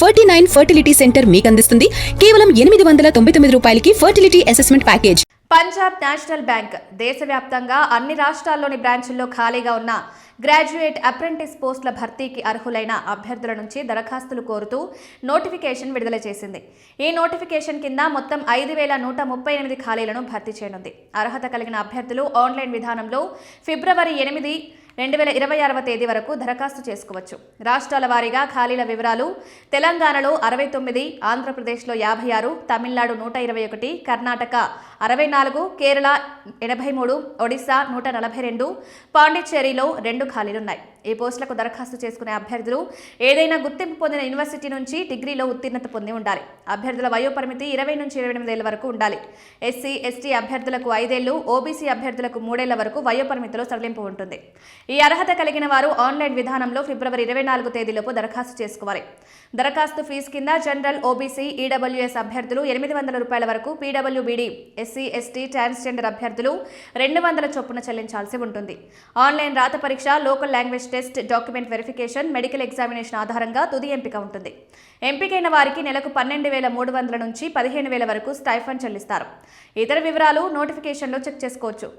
49 fertility centre మీకు అందిస్తుంది కేవలం 899 రూపాయలకి fertility assessment package. Punjab national bank దేశవ్యాప్తంగా అన్ని రాష్ట్రాల్లోని బ్రాంచుల్లో ఖాళీగా ఉన్న గ్రాడ్యుయేట్ అప్రెంటిస్ పోస్టుల భర్తీకి అర్హులైన అభ్యర్థుల నుంచి దరఖాస్తులు కోరుతూ నోటిఫికేషన్ విడుదల చేసింది. ఈ నోటిఫికేషన్ కింద మొత్తం 5,138 ఖాళీలను భర్తీ చేయనుంది. అర్హత కలిగిన అభ్యర్థులు ఆన్లైన్ విధానంలో ఫిబ్రవరి 8, 2026వ తేదీ వరకు దరఖాస్తు చేసుకోవచ్చు. రాష్ట్రాల వారీగా ఖాళీల వివరాలు: తెలంగాణలో 69, ఆంధ్రప్రదేశ్లో 56, తమిళనాడు 121, కర్ణాటక 64, కేరళ 83, ఒడిశా 142, పాండిచ్చేరిలో 2 ఖాళీలున్నాయి. ఈ పోస్టులకు దరఖాస్తు చేసుకునే అభ్యర్థులు ఏదైనా గుర్తింపు పొందిన యూనివర్సిటీ నుంచి డిగ్రీలో ఉత్తీర్ణత పొంది ఉండాలి. అభ్యర్థుల వయోపరిమితి 20 నుంచి 28 ఏళ్ల వరకు ఉండాలి. ఎస్సీ, ఎస్టీ అభ్యర్థులకు 5 ఏళ్లు, ఓబీసీ అభ్యర్థులకు 3 ఏళ్ల వరకు వయోపరిమితిలో సడలింపు ఉంటుంది. ఈ అర్హత కలిగిన వారు ఆన్లైన్ విధానంలో ఫిబ్రవరి 24 తేదీలోపు దరఖాస్తు చేసుకోవాలి. దరఖాస్తు ఫీజు కింద జనరల్, ఓబీసీ, ఈడబ్ల్యూఎస్ అభ్యర్థులు 800 రూపాయల వరకు, పీడబ్ల్యూబీడీ, ఎస్సీ, ఎస్టీ, ట్రాన్స్జెండర్ అభ్యర్థులు 200 చొప్పున చెల్లించాల్సి ఉంటుంది. ఆన్లైన్ రాత పరీక్ష, local language test, document verification, medical examination ఆధారంగా తుది ఎంపిక ఉంటుంది. ఎంపికైన వారికి నెలకు 12,300 నుంచి 15,000 వరకు స్టైఫండ్ చెల్లిస్తారు. ఇతర వివరాలు నోటిఫికేషన్లో చెక్ చేసుకోవచ్చు.